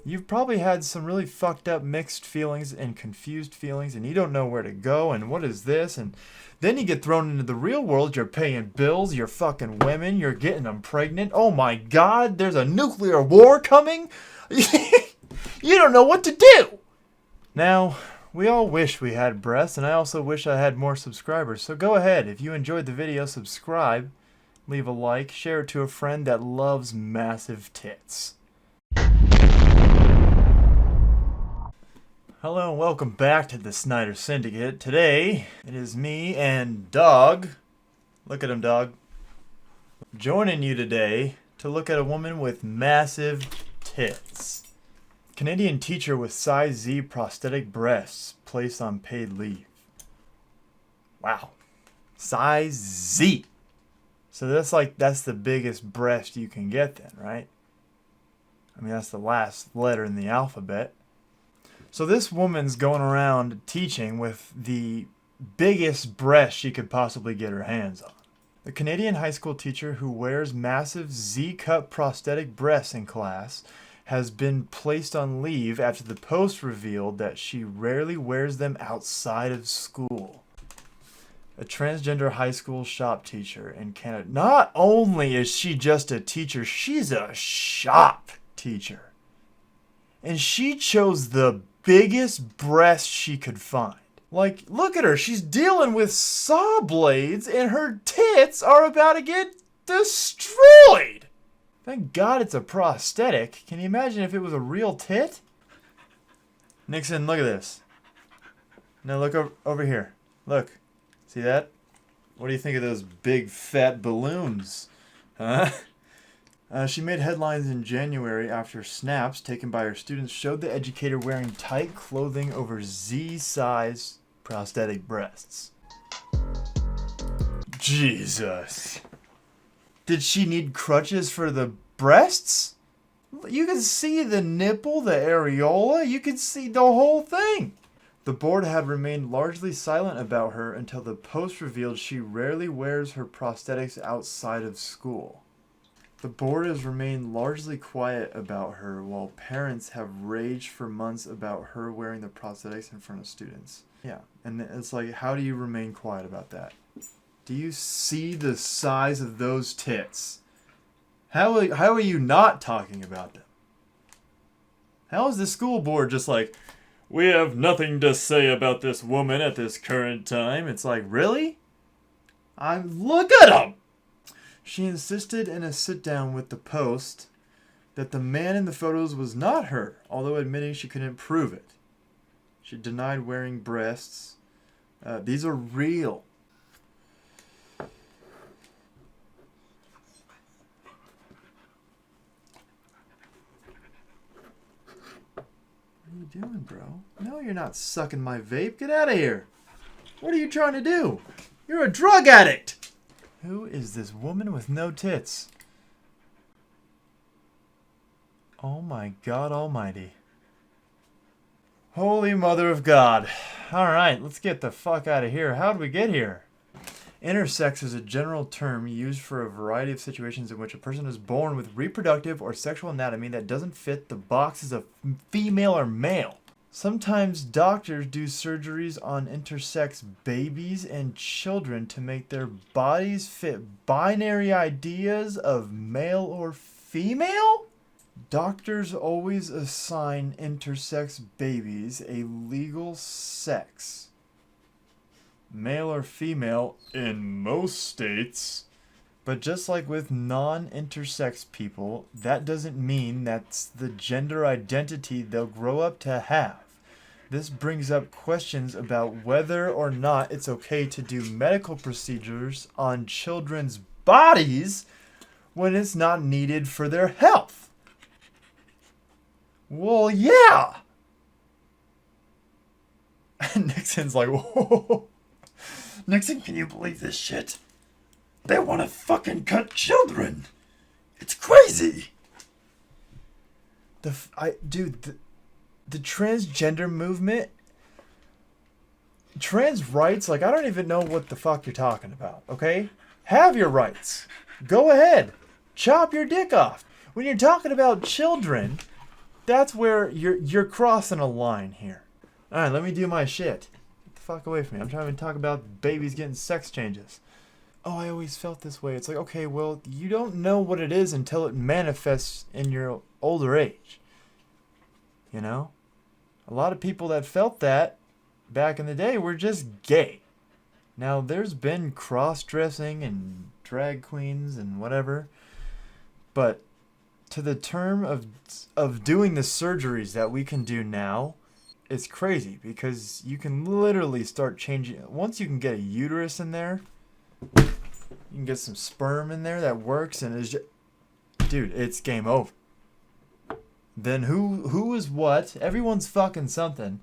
You've probably had some really fucked up mixed feelings and confused feelings, and you don't know where to go and what is this, and then you get thrown into the real world. You're paying bills, you're fucking women, you're getting them pregnant. Oh my god, there's a nuclear war coming. You don't know what to do. Now, we all wish we had breasts, and I also wish I had more subscribers. So go ahead, if you enjoyed the video, subscribe, leave a like, share it to a friend that loves massive tits. Hello and welcome back to the Snyder Syndicate. Today, it is me and Dog. Look at him, Dog. Joining you today to look at a woman with massive tits. Canadian teacher with size Z prosthetic breasts placed on paid leave. Wow. Size Z. So that's the biggest breast you can get then, right? I mean, that's the last letter in the alphabet. So this woman's going around teaching with the biggest breast she could possibly get her hands on. The Canadian high school teacher who wears massive Z-cup prosthetic breasts in class has been placed on leave after the post revealed that she rarely wears them outside of school. A transgender high school shop teacher in Canada. Not only is she just a teacher, she's a shop teacher. And she chose the biggest breast she could find. Like, look at her. She's dealing with saw blades and her tits are about to get destroyed. Thank God it's a prosthetic. Can you imagine if it was a real tit? Nixon, look at this. Now look over here. Look. See that? What do you think of those big fat balloons? Huh? She made headlines in January after snaps taken by her students showed the educator wearing tight clothing over Z-size prosthetic breasts. Jesus. Did she need crutches for the breasts? You can see the nipple, the areola. You can see the whole thing. The board had remained largely silent about her until the post revealed she rarely wears her prosthetics outside of school. The board has remained largely quiet about her, while parents have raged for months about her wearing the prosthetics in front of students. Yeah, and it's like, how do you remain quiet about that? Do you see the size of those tits? How are you not talking about them? How is the school board just like, we have nothing to say about this woman at this current time? It's like, really? Look at them! She insisted in a sit-down with the Post that the man in the photos was not her, although admitting she couldn't prove it. She denied wearing breasts. These are real. What are you doing, bro? No, you're not sucking my vape. Get out of here. What are you trying to do? You're a drug addict. Who is this woman with no tits? Oh my God almighty. Holy Mother of God. Alright, let's get the fuck out of here. How did we get here? Intersex is a general term used for a variety of situations in which a person is born with reproductive or sexual anatomy that doesn't fit the boxes of female or male. Sometimes doctors do surgeries on intersex babies and children to make their bodies fit binary ideas of male or female? Doctors always assign intersex babies a legal sex, male or female, in most states. But just like with non-intersex people, that doesn't mean that's the gender identity they'll grow up to have. This brings up questions about whether or not it's okay to do medical procedures on children's bodies when it's not needed for their health. Well, yeah. And Nixon's like, whoa. Nixon, can you believe this shit? They want to fucking cut children. It's crazy. The transgender movement, trans rights, like, I don't even know what the fuck you're talking about, okay? Have your rights. Go ahead. Chop your dick off. When you're talking about children, That's where you're crossing a line here. All right, let me do my shit. Get the fuck away from me. I'm trying to talk about babies getting sex changes. Oh, I always felt this way. It's like, okay, well, you don't know what it is until it manifests in your older age. You know? A lot of people that felt that back in the day were just gay. Now, there's been cross-dressing and drag queens and whatever, but to the term of doing the surgeries that we can do now, it's crazy because you can literally start changing. Once you can get a uterus in there, you can get some sperm in there that works, and it's just, dude, it's game over. Then who is what? Everyone's fucking something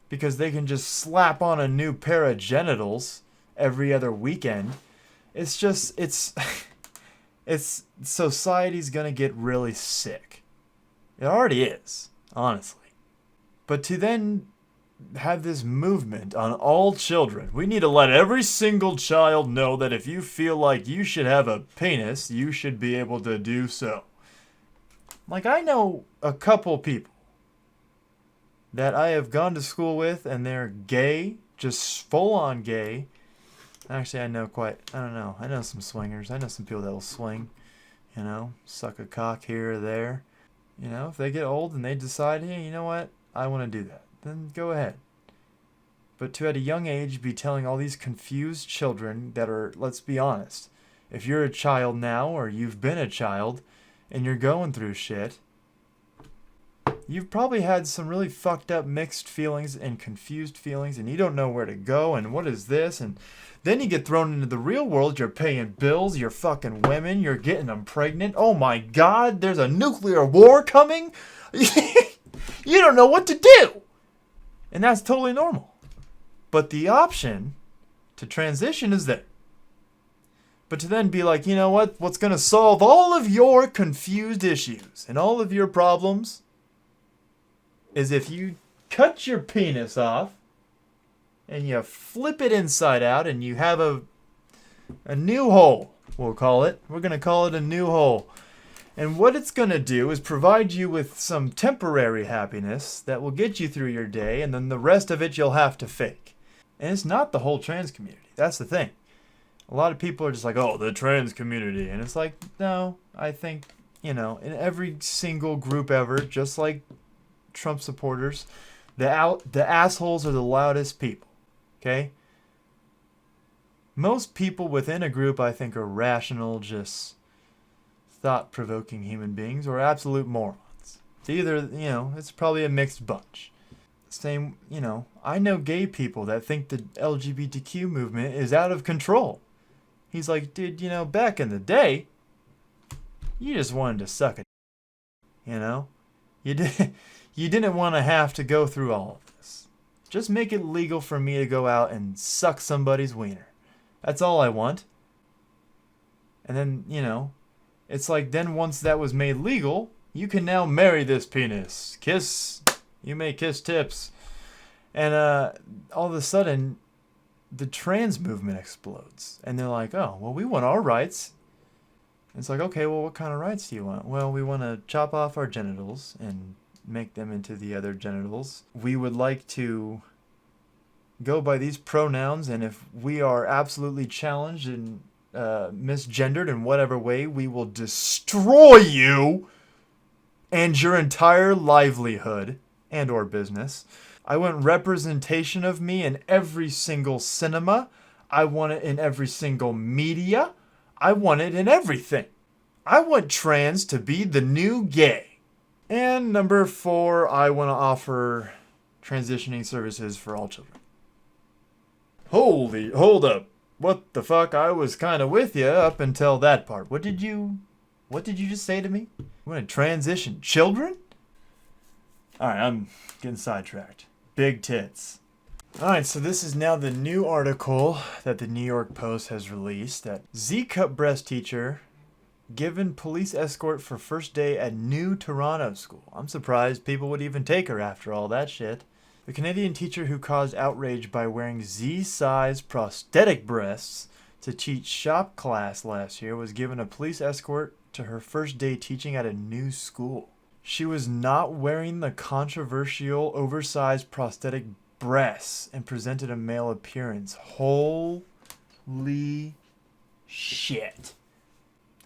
because they can just slap on a new pair of genitals every other weekend. It's just it's society's gonna get really sick. It already is, honestly. But to then have this movement on all children, we need to let every single child know that if you feel like you should have a penis, you should be able to do so. Like, I know a couple people that I have gone to school with, and they're gay, just full-on gay. Actually, I don't know. I know some swingers. I know some people that will swing, you know, suck a cock here or there. You know, if they get old and they decide, hey, you know what, I want to do that, then go ahead. But to at a young age be telling all these confused children that are, let's be honest, if you're a child now or you've been a child and you're going through shit, you've probably had some really fucked up mixed feelings and confused feelings, and you don't know where to go and what is this, and then you get thrown into the real world. You're paying bills, you're fucking women, you're getting them pregnant. Oh my God, there's a nuclear war coming. You don't know what to do. And that's totally normal. But the option to transition is there. But to then be like, you know what? What's going to solve all of your confused issues and all of your problems is if you cut your penis off and you flip it inside out and you have a new hole, we'll call it. We're going to call it a new hole. And what it's going to do is provide you with some temporary happiness that will get you through your day, and then the rest of it you'll have to fake. And it's not the whole trans community. That's the thing. A lot of people are just like, oh, the trans community. And it's like, no, I think, you know, in every single group ever, just like Trump supporters, the assholes are the loudest people. Okay? Most people within a group, I think, are rational, just thought-provoking human beings, or absolute morons. It's either, you know, it's probably a mixed bunch. Same, you know, I know gay people that think the LGBTQ movement is out of control. He's like, dude, you know, back in the day, you just wanted to suck it. You know? You didn't want to have to go through all of this. Just make it legal for me to go out and suck somebody's wiener. That's all I want. And then, you know, it's like then once that was made legal, you can now marry this penis. Kiss. You may kiss tips. And all of a sudden, the trans movement explodes. And they're like, oh, well, we want our rights. And it's like, okay, well, what kind of rights do you want? Well, we want to chop off our genitals and make them into the other genitals. We would like to go by these pronouns, and if we are absolutely challenged and misgendered in whatever way, we will destroy you and your entire livelihood and or business. I want representation of me in every single cinema. I want it in every single media. I want it in everything. I want trans to be the new gay. And number 4, I want to offer transitioning services for all children. Hold up. What the fuck? I was kind of with you up until that part. What did you just say to me? You want to transition children? Alright, I'm getting sidetracked. Big tits. Alright, so this is now the new article that the New York Post has released. That Z-cup breast teacher given police escort for first day at new Toronto school. I'm surprised people would even take her after all that shit. The Canadian teacher who caused outrage by wearing Z-size prosthetic breasts to teach shop class last year was given a police escort to her first day teaching at a new school. She was not wearing the controversial oversized prosthetic breasts and presented a male appearance. Holy shit.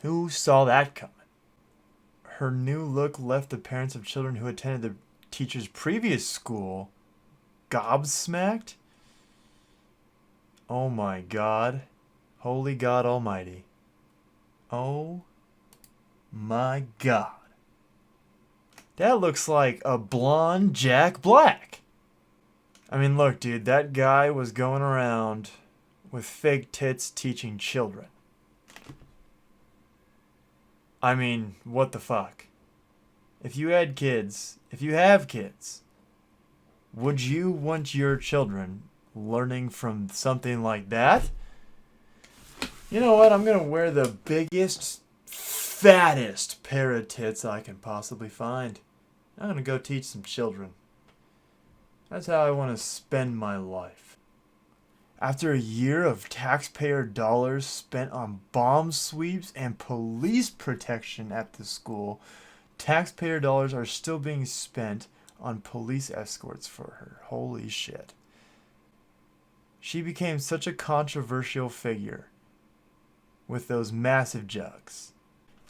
Who saw that coming? Her new look left the parents of children who attended the teacher's previous school gobsmacked. Oh my God. Holy God Almighty. Oh my God. That looks like a blonde Jack Black. I mean, look, dude, that guy was going around with fake tits teaching children. I mean, what the fuck? If you have kids, would you want your children learning from something like that? You know what? I'm going to wear the biggest, fattest pair of tits I can possibly find. I'm going to go teach some children. That's how I want to spend my life. After a year of taxpayer dollars spent on bomb sweeps and police protection at the school, taxpayer dollars are still being spent on police escorts for her. Holy shit. She became such a controversial figure with those massive jugs.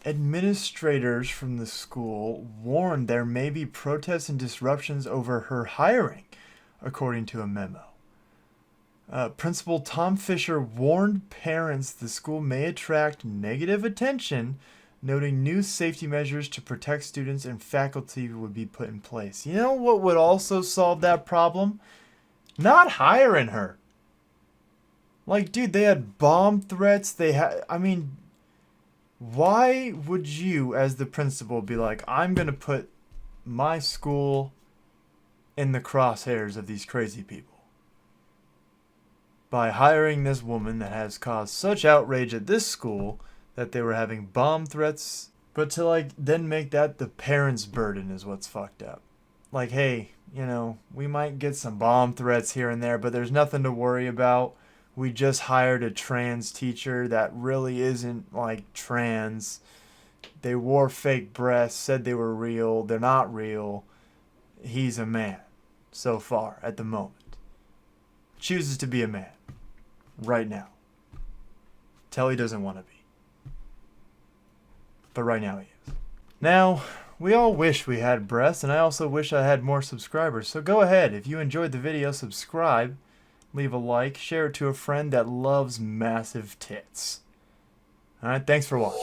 Administrators from the school warned there may be protests and disruptions over her hiring, according to a memo. Principal Tom Fisher warned parents the school may attract negative attention, noting new safety measures to protect students and faculty would be put in place. You know what would also solve that problem? Not hiring her. Like, dude, they had bomb threats. Why would you, as the principal, be like, I'm going to put my school in the crosshairs of these crazy people by hiring this woman that has caused such outrage at this school that they were having bomb threats, but to, like, then make that the parents' burden is what's fucked up. Like, hey, you know, we might get some bomb threats here and there, but there's nothing to worry about. We just hired a trans teacher that really isn't, like, trans. They wore fake breasts, said they were real. They're not real. He's a man, so far, at the moment. Chooses to be a man. Right now. Till he doesn't want to be. But right now he is. Now, we all wish we had breasts, and I also wish I had more subscribers. So go ahead. If you enjoyed the video, subscribe. Leave a like, share it to a friend that loves massive tits. Alright, thanks for watching.